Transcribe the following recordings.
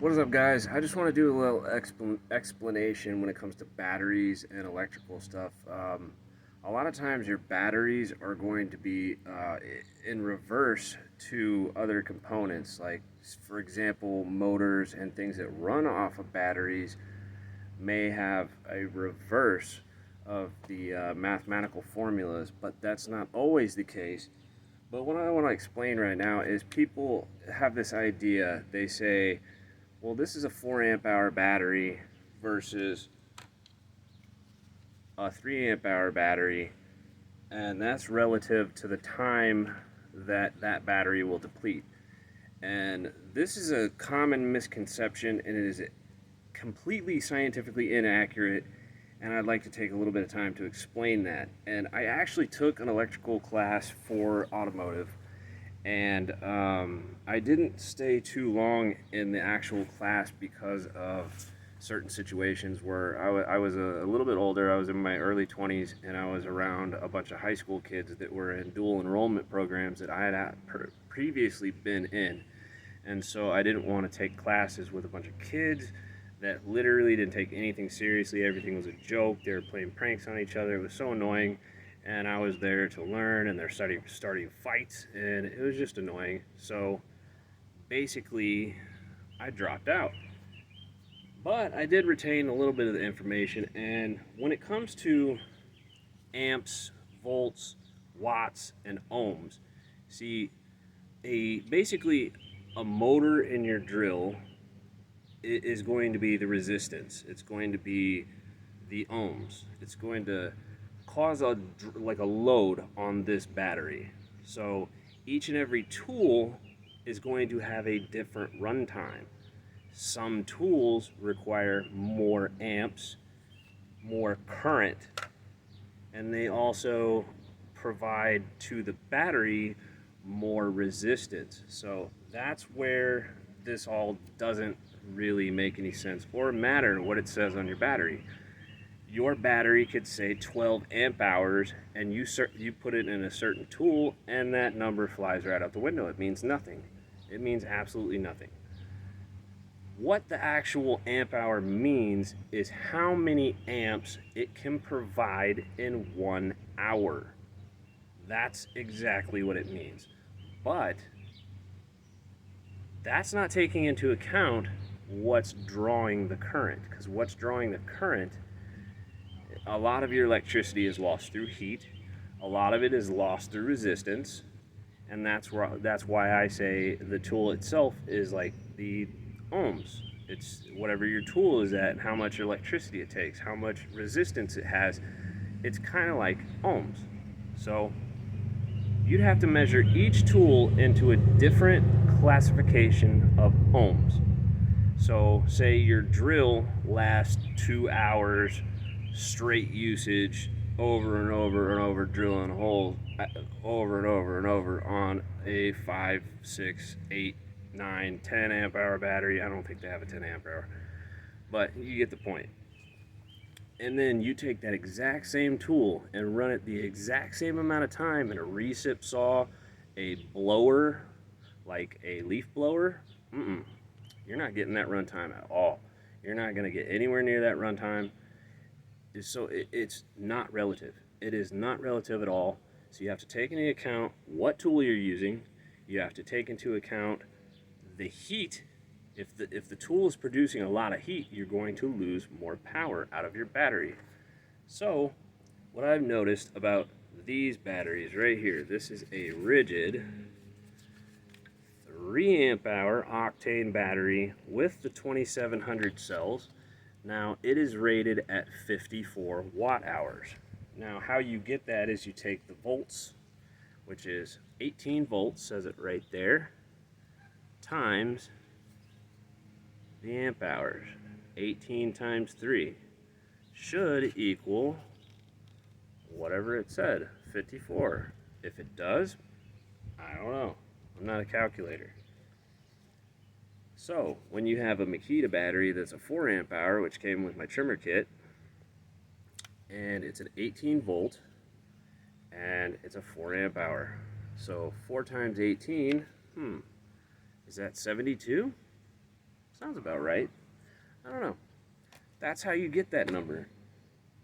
What is up, guys? I just want to do a little explanation when it comes to batteries and electrical stuff. A lot of times, your batteries are going to be in reverse to other components, like, for example, motors and things that run off of batteries may have a reverse of the mathematical formulas, but that's not always the case. But what I want to explain right now is people have this idea. They say, well, this is a 4 amp hour battery versus a 3 amp hour battery, and that's relative to the time that that battery will deplete. And this is a common misconception, and it is completely scientifically inaccurate, and I'd like to take a little bit of time to explain that. And I actually took an electrical class for automotive, and I didn't stay too long in the actual class because of certain situations where I was a little bit older. I was in my early 20s, and I was around a bunch of high school kids that were in dual enrollment programs that I had previously been in. And so I didn't want to take classes with a bunch of kids that literally didn't take anything seriously. Everything was a joke. They were playing pranks on each other. It was so annoying. And I was there to learn, and they're starting fights, and it was just annoying. So basically, I dropped out. But I did retain a little bit of the information, and when it comes to amps, volts, watts, and ohms, see, basically a motor in your drill is going to be the resistance. It's going to be the ohms. It's going to cause a load on this battery. So each and every tool is going to have a different runtime. Some tools require more amps, more current, and they also provide to the battery more resistance. So that's where this all doesn't really make any sense or matter what it says on your battery. Your battery could say 12 amp hours, and you put it in a certain tool, and that number flies right out the window. It means nothing. It means absolutely nothing. What the actual amp hour means is how many amps it can provide in 1 hour. That's exactly what it means. But that's not taking into account what's drawing the current, because what's drawing the current, a lot of your electricity is lost through heat. A lot of it is lost through resistance, and that's why I say the tool itself is like the ohms. It's whatever your tool is at, how much electricity it takes, how much resistance it has. It's kind of like ohms. So you'd have to measure each tool into a different classification of ohms. So say your drill lasts 2 hours straight usage, over and over and over, drilling holes over and over and over on a 5, 6, 8, 9, 10 amp hour battery. I don't think they have a 10 amp hour, but you get the point. And then you take that exact same tool and run it the exact same amount of time in a recip saw, a blower, like a leaf blower. You're not getting that runtime at all. You're not going to get anywhere near that runtime. So it's not relative. It is not relative at all. So you have to take into account what tool you're using. You have to take into account the heat. If the tool is producing a lot of heat, you're going to lose more power out of your battery. So what I've noticed about these batteries right here, this is a rigid 3 amp hour octane battery with the 2700 cells. Now it is rated at 54 watt hours. Now how you get that is you take the volts, which is 18 volts, says it right there, times the amp hours. 18 times 3 should equal whatever it said, 54. If it does, I don't know. I'm not a calculator. So when you have a Makita battery that's a 4 amp hour, which came with my trimmer kit, and it's an 18 volt, and it's a 4 amp hour. So 4 times 18, is that 72? Sounds about right. I don't know. That's how you get that number.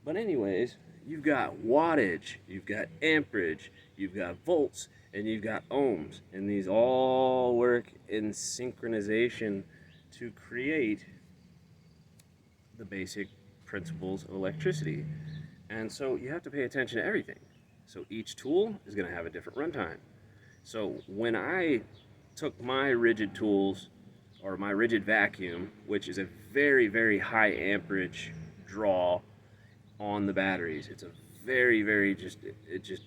But anyways, you've got wattage, you've got amperage, you've got volts, and you've got ohms. And these all work in synchronization to create the basic principles of electricity. And so you have to pay attention to everything. So each tool is going to have a different runtime. So when I took my rigid tools, or my rigid vacuum, which is a very, very high amperage draw on the batteries. It's a very, very it just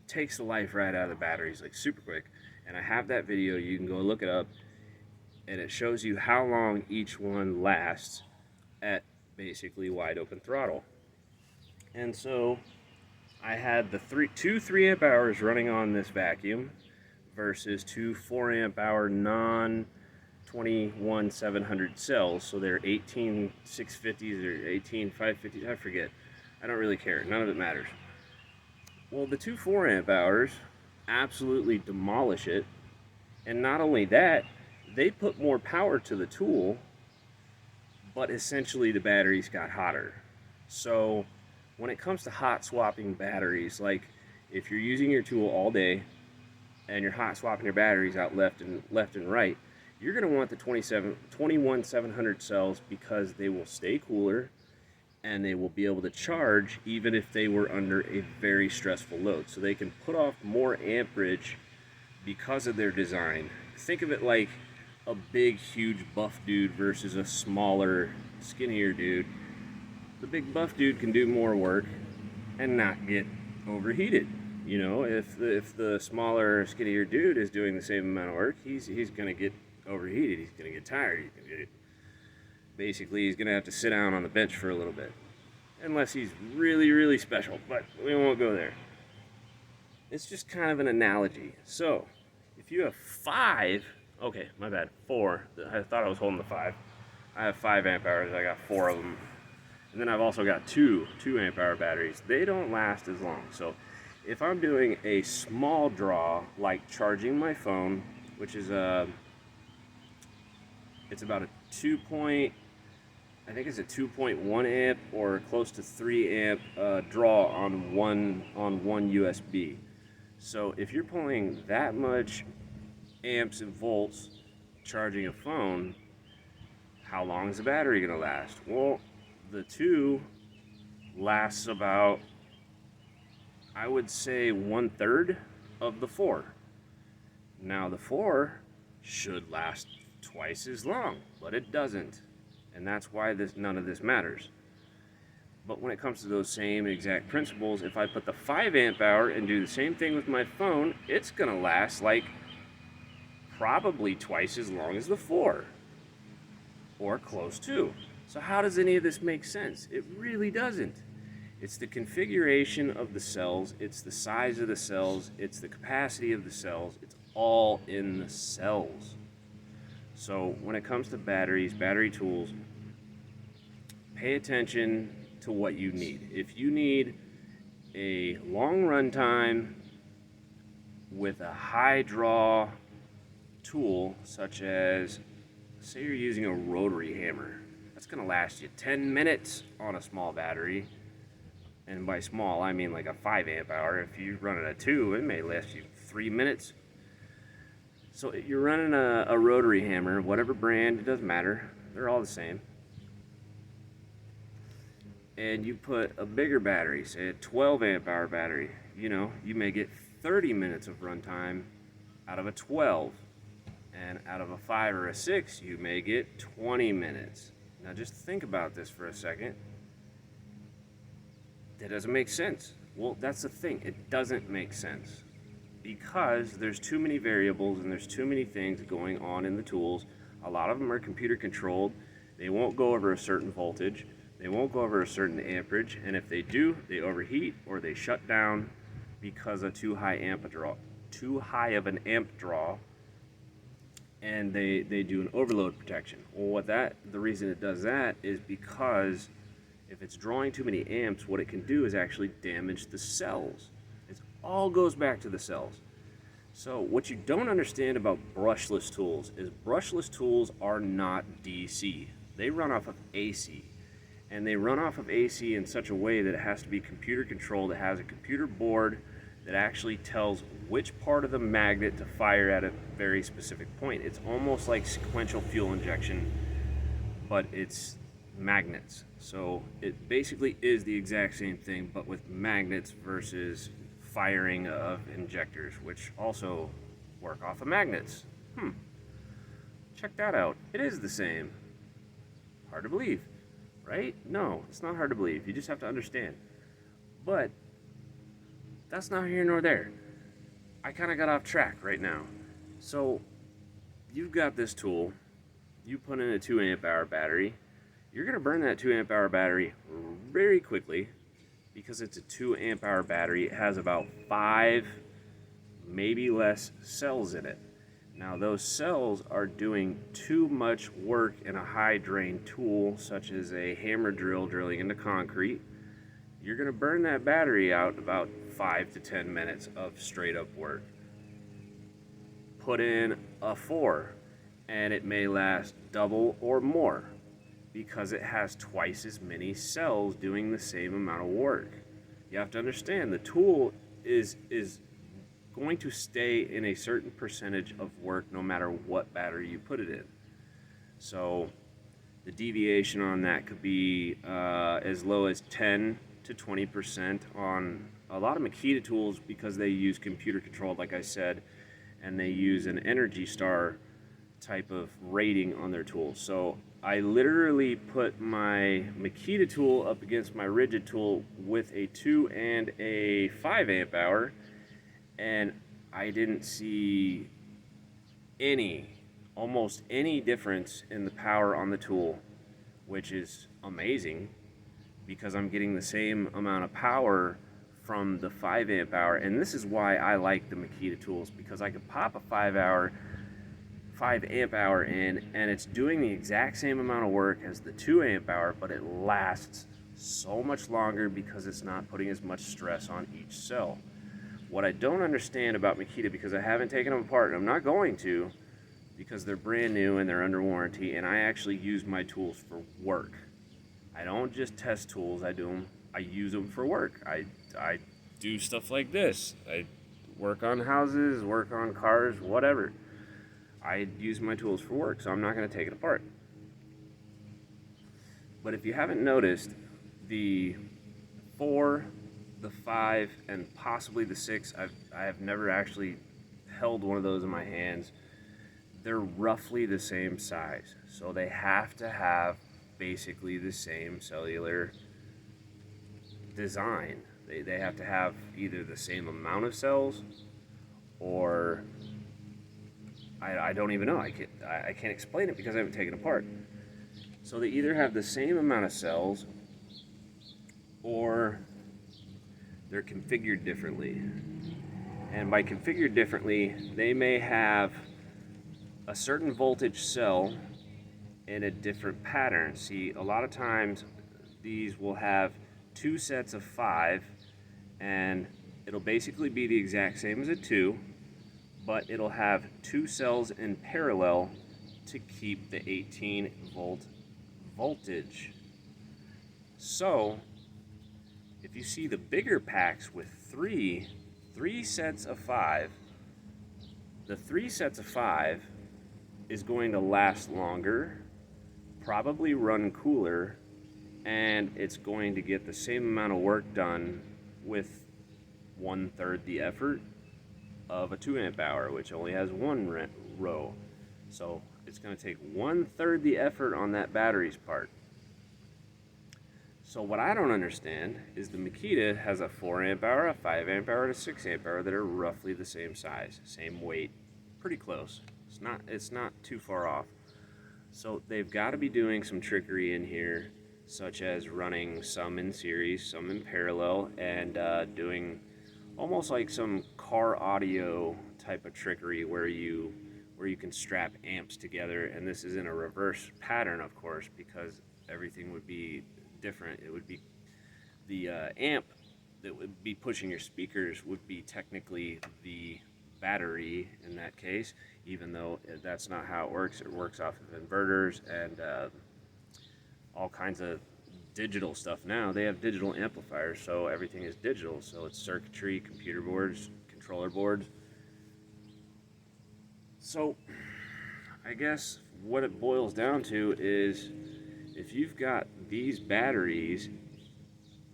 takes the life right out of the batteries like super quick. And I have that video, you can go look it up, and it shows you how long each one lasts at basically wide open throttle. And so I had the two 3 amp hours running on this vacuum versus two 4 amp hour non 21700 cells, so they're 18650s or 18550s, I forget. I don't really care, none of it matters. Well, the two 4 amp hours absolutely demolish it, and not only that, they put more power to the tool, but essentially the batteries got hotter. So when it comes to hot swapping batteries, like if you're using your tool all day and you're hot swapping your batteries out left and right, you're going to want the 21700 cells because they will stay cooler and they will be able to charge even if they were under a very stressful load. So they can put off more amperage because of their design. Think of it like a big, huge buff dude versus a smaller, skinnier dude. The big buff dude can do more work and not get overheated. You know, if the smaller, skinnier dude is doing the same amount of work, he's going to get overheated. He's going to get tired. Basically, he's going to have to sit down on the bench for a little bit. Unless he's really, really special. But we won't go there. It's just kind of an analogy. So, if you have 5... Okay, my bad. 4. I thought I was holding the 5. I have 5 amp hours. I got 4 of them. And then I've also got two amp hour batteries. They don't last as long. So if I'm doing a small draw, like charging my phone, which is it's about a 2.1 amp or close to 3 amp draw on one USB. So if you're pulling that much amps and volts charging a phone, how long is the battery going to last? Well, the 2 lasts about, I would say, 1/3 of the 4. Now the 4 should last twice as long, but it doesn't, and that's why none of this matters. But when it comes to those same exact principles, if I put the 5 amp hour and do the same thing with my phone, it's gonna last like probably twice as long as the 4, or close to. So how does any of this make sense? It really doesn't. It's the configuration of the cells, it's the size of the cells, it's the capacity of the cells, it's all in the cells. So when it comes to batteries, battery tools, pay attention to what you need. If you need a long run time with a high draw tool, such as, say you're using a rotary hammer, that's going to last you 10 minutes on a small battery. And by small, I mean like a 5 amp hour. If you run it at 2, it may last you 3 minutes. So you're running a rotary hammer, whatever brand, it doesn't matter. They're all the same. And you put a bigger battery, say a 12 amp hour battery, you know, you may get 30 minutes of runtime out of a 12. And out of a 5 or a 6, you may get 20 minutes. Now just think about this for a second. That doesn't make sense. Well, that's the thing. It doesn't make sense. Because there's too many variables and there's too many things going on in the tools. A lot of them are computer controlled. They won't go over a certain voltage. They won't go over a certain amperage. And if they do, they overheat or they shut down because of too high of an amp draw. And they do an overload protection. Well, the reason it does that is because if it's drawing too many amps, what it can do is actually damage the cells. It all goes back to the cells. So what you don't understand about brushless tools is brushless tools are not DC. They run off of AC. And they run off of AC in such a way that it has to be computer controlled. It has a computer board that actually tells which part of the magnet to fire at a very specific point. It's almost like sequential fuel injection, but it's magnets. So it basically is the exact same thing, but with magnets versus firing of injectors, which also work off of magnets. Check that out. It is the same. Hard to believe, right? No, it's not hard to believe. You just have to understand. But that's not here nor there. I kind of got off track right now. So you've got this tool. You put in a 2 amp hour battery. You're going to burn that 2 amp hour battery very quickly because it's a 2 amp hour battery. It has about 5, maybe less cells in it. Now those cells are doing too much work in a high drain tool such as a hammer drill drilling into concrete. You're going to burn that battery out about 5 to 10 minutes of straight up work. Put in a 4 and it may last double or more because it has twice as many cells doing the same amount of work. You have to understand the tool is going to stay in a certain percentage of work no matter what battery you put it in. So the deviation on that could be as low as 10 to 20% on a lot of Makita tools because they use computer controlled, like I said, and they use an Energy Star type of rating on their tools. So I literally put my Makita tool up against my rigid tool with a 2 and a 5 amp hour, and I didn't see almost any difference in the power on the tool, which is amazing because I'm getting the same amount of power from the 5 amp hour. And this is why I like the Makita tools, because I could pop a 5 amp hour in and it's doing the exact same amount of work as the 2 amp hour, but it lasts so much longer because it's not putting as much stress on each cell. What I don't understand about Makita, because I haven't taken them apart, and I'm not going to, because they're brand new and they're under warranty, and I actually use my tools for work. I don't just test tools, I use them for work. I do stuff like this. I work on houses, work on cars, whatever. I use my tools for work, so I'm not going to take it apart. But if you haven't noticed, the 4, the 5, and possibly the 6, I have never actually held one of those in my hands. They're roughly the same size, so they have to have basically the same cellular design. They have to have either the same amount of cells, or I don't even know. I can't explain it because I haven't taken it apart. So they either have the same amount of cells, or they're configured differently. And by configured differently, they may have a certain voltage cell in a different pattern. See, a lot of times these will have 2 sets of 5, and it'll basically be the exact same as a 2, but it'll have 2 cells in parallel to keep the 18 volt voltage. So if you see the bigger packs with three sets of 5, the 3 sets of 5 is going to last longer, probably run cooler, and it's going to get the same amount of work done with 1/3 the effort of a 2 amp hour, which only has 1 row. So it's going to take 1/3 the effort on that battery's part. So what I don't understand is the Makita has a 4 amp hour, a 5 amp hour, and a 6 amp hour that are roughly the same size, same weight, pretty close. It's not too far off. So they've got to be doing some trickery in here, such as running some in series, some in parallel, and doing almost like some car audio type of trickery where you can strap amps together. And this is in a reverse pattern, of course, because everything would be different. It would be the amp that would be pushing your speakers would be technically the battery in that case, even though that's not how it works. It works off of inverters and all kinds of digital stuff now. They have digital amplifiers, so everything is digital. So it's circuitry, computer boards, controller boards. So I guess what it boils down to is if you've got these batteries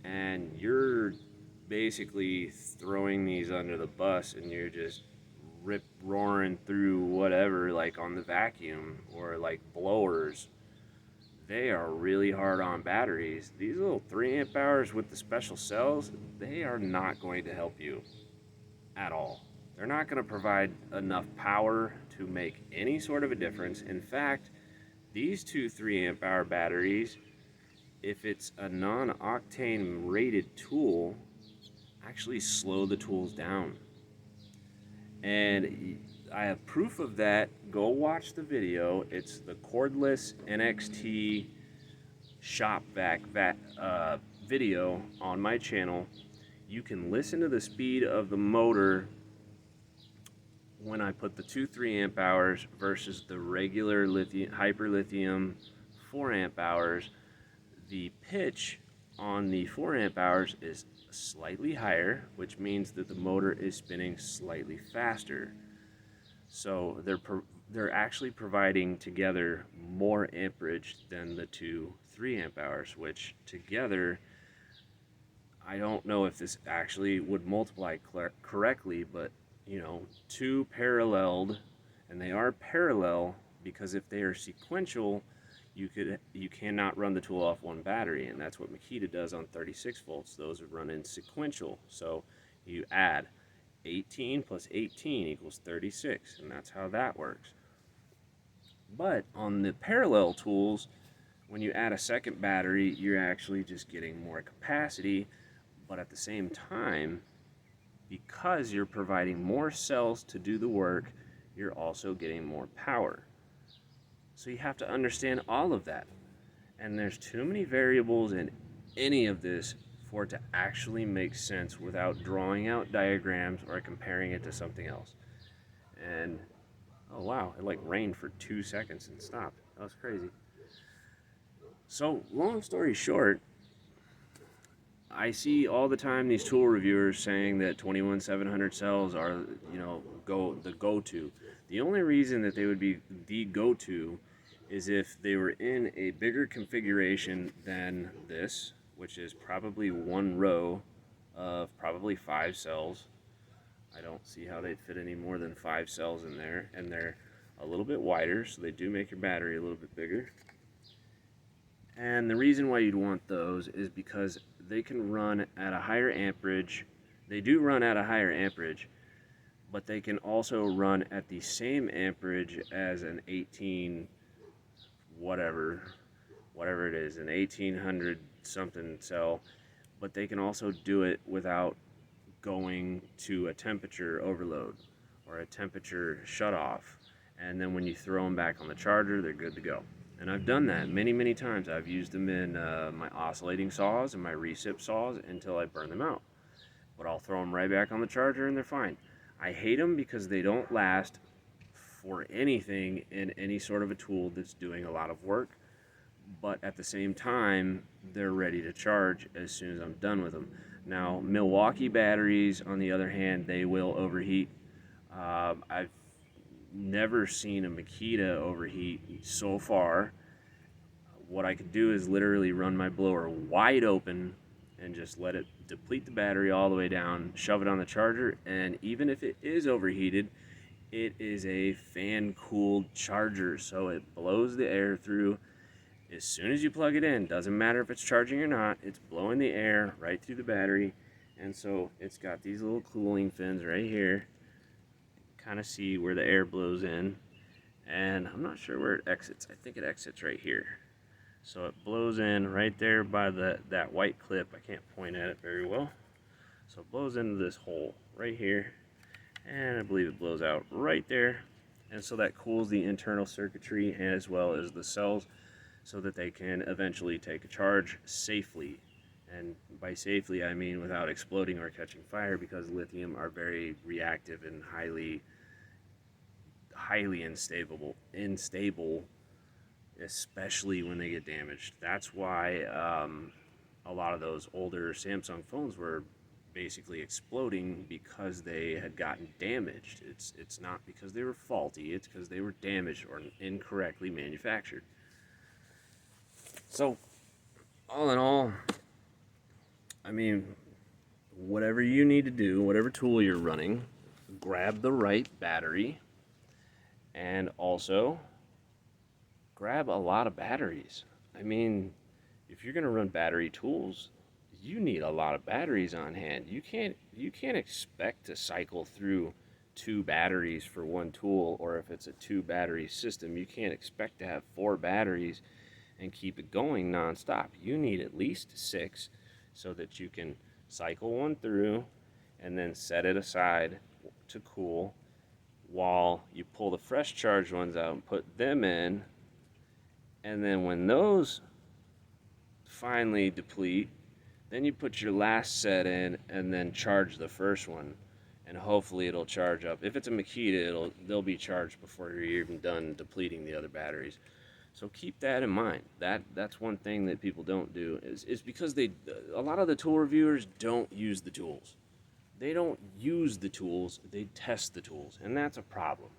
and you're basically throwing these under the bus and you're just rip roaring through whatever, like on the vacuum or like blowers, they are really hard on batteries. These little 3 amp hours with the special cells, they are not going to help you at all. They're not going to provide enough power to make any sort of a difference. In fact, these two 3 amp hour batteries, if it's a non-octane rated tool, actually slow the tools down. And I have proof of that. Go watch the video. It's the cordless NXT shop vac video on my channel. You can listen to the speed of the motor when I put the two 3 amp hours versus the regular lithium, hyper lithium 4 amp hours. The pitch on the 4 amp hours is slightly higher, which means that the motor is spinning slightly faster. So they're actually providing together more amperage than the two 3 amp hours, which together, I don't know if this actually would multiply correctly, but you know, two paralleled, and they are parallel because if they are sequential, you cannot run the tool off one battery, and that's what Makita does on 36 volts. Those run in sequential. So you add 18 plus 18 equals 36, and that's how that works. But on the parallel tools, when you add a second battery, you're actually just getting more capacity, but at the same time, because you're providing more cells to do the work, you're also getting more power. So you have to understand all of that. And there's too many variables in any of this for it to actually make sense without drawing out diagrams or comparing it to something else. And oh wow, it like rained for 2 seconds and stopped. That was crazy. So long story short, I see all the time these tool reviewers saying that 21700 cells are, you know, the go-to. The only reason that they would be the go-to is if they were in a bigger configuration than this, which is probably one row of probably 5 cells. I don't see how they'd fit any more than 5 cells in there, and they're a little bit wider, so they do make your battery a little bit bigger. And the reason why you'd want those is because they can run at a higher amperage. They do run at a higher amperage, but they can also run at the same amperage as an 18 whatever it is, an 1800 something cell, but they can also do it without going to a temperature overload or a temperature shut off. And then when you throw them back on the charger, they're good to go. And I've done that many times. I've used them in my oscillating saws and my recip saws until I burn them out. But I'll throw them right back on the charger and they're fine. I hate them because they don't last for anything in any sort of a tool that's doing a lot of work. But at the same time, they're ready to charge as soon as I'm done with them. Now, Milwaukee batteries, on the other hand, they will overheat. I've never seen a Makita overheat so far. What I could do is literally run my blower wide open and just let it deplete the battery all the way down, shove it on the charger, and even if it is overheated, it is a fan cooled charger, so it blows the air through. As soon as you plug it in, doesn't matter if it's charging or not, it's blowing the air right through the battery. And so it's got these little cooling fins right here. Kind of see where the air blows in, and I'm not sure where it exits. I think it exits right here. So it blows in right there by that white clip. I can't point at it very well. So it blows into this hole right here, and I believe it blows out right there. And so that cools the internal circuitry as well as the cells so that they can eventually take a charge safely. And by safely, I mean without exploding or catching fire, because lithium are very reactive and highly unstable, especially when they get damaged. That's why a lot of those older Samsung phones were basically exploding, because they had gotten damaged. It's not because they were faulty, it's because they were damaged or incorrectly manufactured. So, all in all, I mean, whatever you need to do, whatever tool you're running, grab the right battery, and also grab a lot of batteries. I mean, if you're going to run battery tools, you need a lot of batteries on hand. You can't expect to cycle through 2 batteries for one tool, or if it's a 2 battery system, you can't expect to have 4 batteries and keep it going nonstop. You need at least 6 so that you can cycle one through and then set it aside to cool while you pull the fresh charged ones out and put them in. And then when those finally deplete, then you put your last set in and then charge the first one, and hopefully it'll charge up. If it's a Makita, they'll be charged before you're even done depleting the other batteries. So keep that in mind. That's one thing that people don't do, is because a lot of the tool reviewers don't use the tools. They don't use the tools, they test the tools, and that's a problem.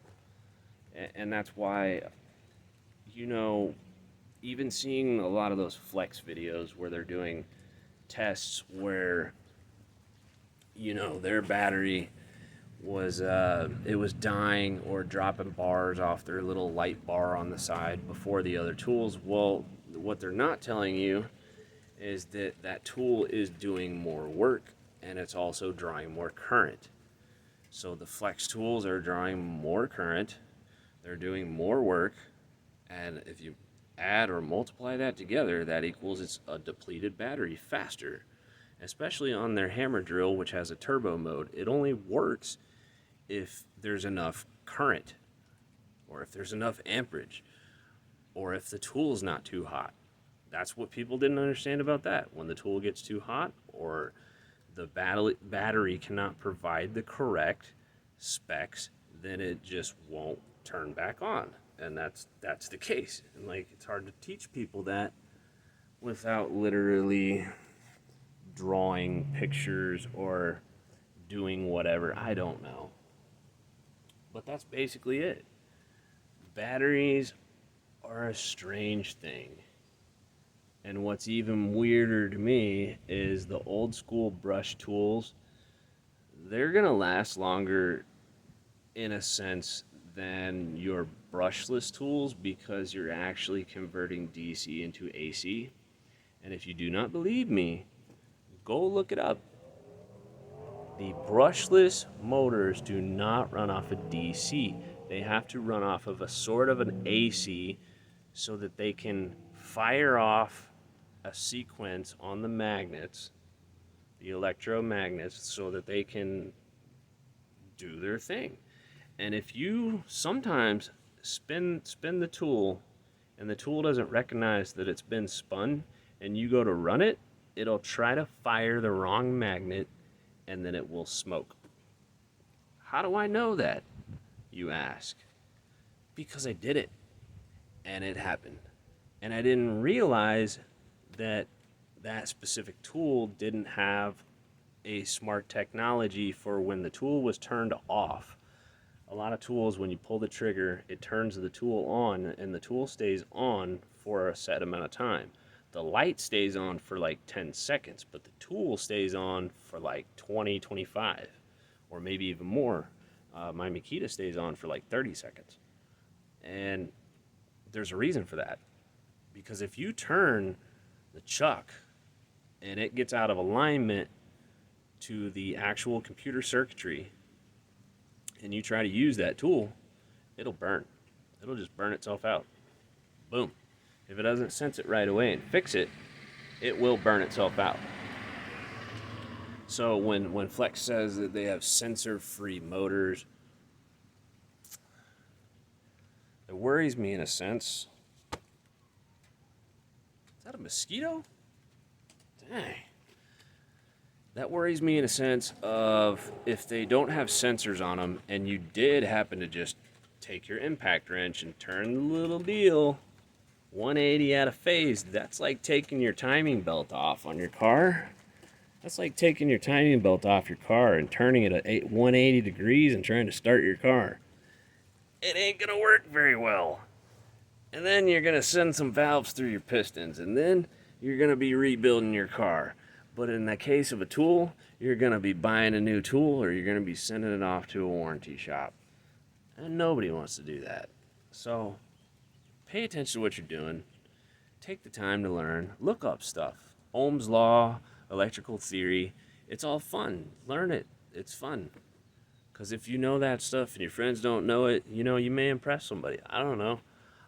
And that's why, you know, even seeing a lot of those flex videos where they're doing tests where, you know, their battery was it was dying or dropping bars off their little light bar on the side before the other tools. Well, what they're not telling you is that that tool is doing more work, and it's also drawing more current. So the flex tools are drawing more current, they're doing more work, and if you add or multiply that together, that equals it's a depleted battery faster. Especially on their hammer drill, which has a turbo mode. It only works if there's enough current, or if there's enough amperage, or if the tool's not too hot. That's what people didn't understand about that. When the tool gets too hot, or the battery cannot provide the correct specs, then it just won't turn back on. And that's the case. And like, it's hard to teach people that without literally drawing pictures or doing whatever. I don't know. But that's basically it. Batteries are a strange thing. And what's even weirder to me is the old school brush tools. They're going to last longer, in a sense, than your brushless tools, because you're actually converting DC into AC. And if you do not believe me, go look it up. The brushless motors do not run off of DC. They have to run off of a sort of an AC, so that they can fire off a sequence on the magnets, the electromagnets, so that they can do their thing. And if you sometimes spin the tool and the tool doesn't recognize that it's been spun, and you go to run it, it'll try to fire the wrong magnet, and then it will smoke. How do I know that, you ask? Because I did it, and it happened. And I didn't realize that that specific tool didn't have a smart technology for when the tool was turned off. A lot of tools, when you pull the trigger, it turns the tool on, and the tool stays on for a set amount of time. The light stays on for like 10 seconds, but the tool stays on for like 20, 25, or maybe even more. My Makita stays on for like 30 seconds. And there's a reason for that. Because if you turn the chuck and it gets out of alignment to the actual computer circuitry, and you try to use that tool, it'll burn. It'll just burn itself out. Boom. If it doesn't sense it right away and fix it, it will burn itself out. So when Flex says that they have sensor-free motors, it worries me in a sense. Is that a mosquito? Dang. That worries me in a sense of if they don't have sensors on them and you did happen to just take your impact wrench and turn the little deal 180 out of phase, that's like taking your timing belt off on your car. That's like taking your timing belt off your car and turning it at 180 degrees and trying to start your car. It ain't gonna work very well. And then you're gonna send some valves through your pistons, and then you're gonna be rebuilding your car. But in the case of a tool, you're gonna be buying a new tool or you're gonna be sending it off to a warranty shop. And nobody wants to do that. So pay attention to what you're doing. Take the time to learn. Look up stuff. Ohm's law, electrical theory. It's all fun. Learn it. It's fun. Because if you know that stuff and your friends don't know it, you may impress somebody. I don't know.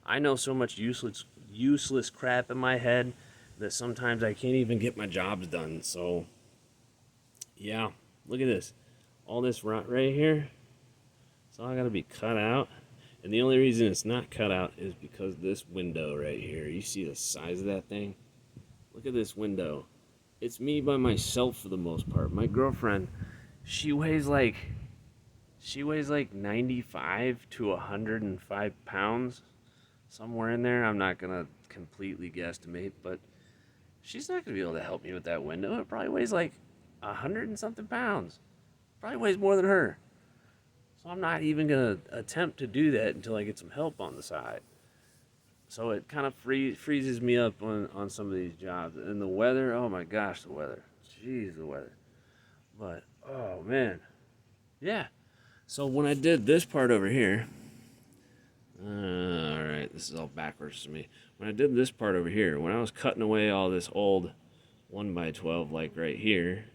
I know so much useless crap in my head that sometimes I can't even get my jobs done. So, yeah, look at this. All this right here, it's all got to be cut out. And the only reason it's not cut out is because this window right here. You see the size of that thing? Look at this window. It's me by myself for the most part. My girlfriend, she weighs like 95 to 105 pounds, somewhere in there. I'm not gonna completely guesstimate, but she's not gonna be able to help me with that window. It probably weighs like 100 and something pounds. Probably weighs more than her. So I'm not even gonna attempt to do that until I get some help on the side. So it kind of freezes me up on some of these jobs. And the weather, oh my gosh, the weather. Jeez, the weather. But, oh man. Yeah. So when I did this part over here, alright, this is all backwards to me. When I did this part over here, when I was cutting away all this old 1x12 like right here,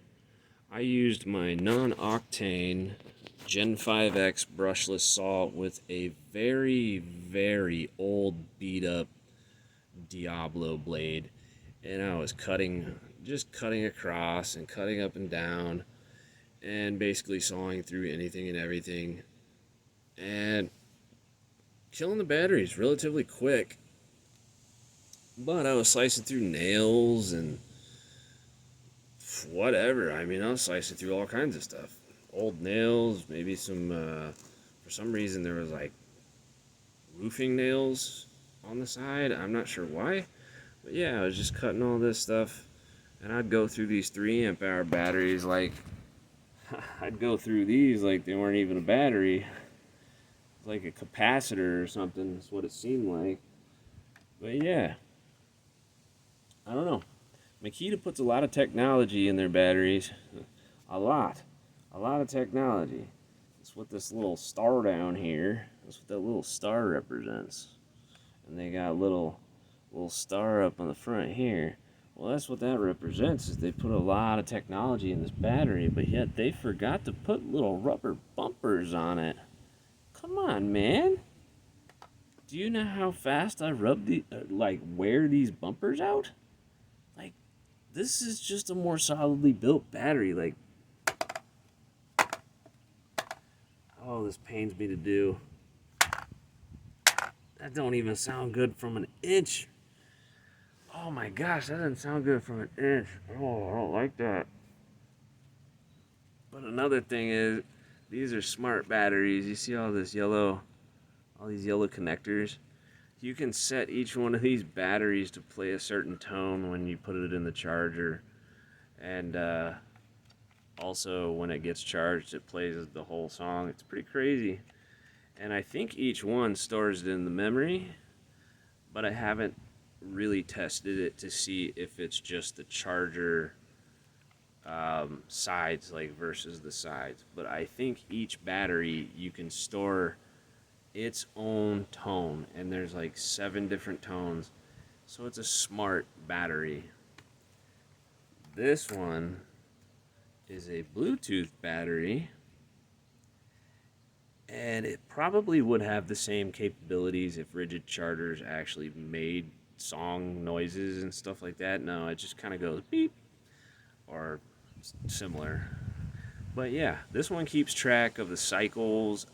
I used my non-octane Gen 5X brushless saw with a very, very old beat up Diablo blade. And I was just cutting across and cutting up and down and basically sawing through anything and everything and killing the batteries relatively quick. But I was slicing through nails and whatever. I mean, I was slicing through all kinds of stuff. Old nails, maybe some, for some reason there was like roofing nails on the side. I'm not sure why. But yeah, I was just cutting all this stuff. And I'd go through these 3 amp hour batteries like I'd go through these like they weren't even a battery. It's like a capacitor or something. That's what it seemed like. But yeah, I don't know. Makita puts a lot of technology in their batteries. A lot of technology. That's what this little star down here, that's what that little star represents. And they got a little star up on the front here. Well, that's what that represents, is they put a lot of technology in this battery, but yet they forgot to put little rubber bumpers on it. Come on, man. Do you know how fast I wear these bumpers out? Like, this is just a more solidly built battery. Like, oh, this pains me to do. That don't even sound good from an inch. Oh my gosh, that doesn't sound good from an inch. Oh, I don't like that. But another thing is, these are smart batteries. You see all these yellow connectors? You can set each one of these batteries to play a certain tone when you put it in the charger. And also, when it gets charged, it plays the whole song. It's pretty crazy. And I think each one stores it in the memory, but I haven't really tested it to see if it's just the charger sides versus the sides. But I think each battery you can store its own tone, and there's like 7 different tones, so it's a smart battery. This one is a Bluetooth battery, and it probably would have the same capabilities if rigid chargers actually made song noises and stuff like that. No, it just kind of goes beep or similar. But yeah, this one keeps track of the cycles.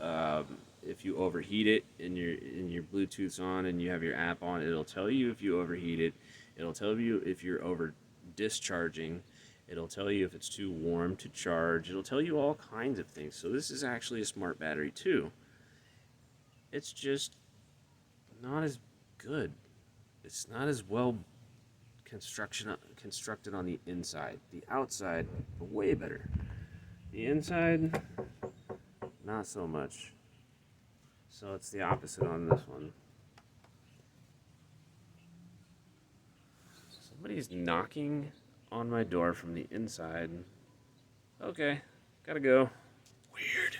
If you overheat it and your Bluetooth's on and you have your app on, it'll tell you if you overheat it. It'll tell you if you're over discharging, It'll tell you if it's too warm to charge. It'll tell you all kinds of things. So this is actually a smart battery too. It's just not as good. It's not as well constructed on the inside. The outside, way better. The inside, not so much. So it's the opposite on this one. Somebody's knocking on my door from the inside. Okay, gotta go. Weird.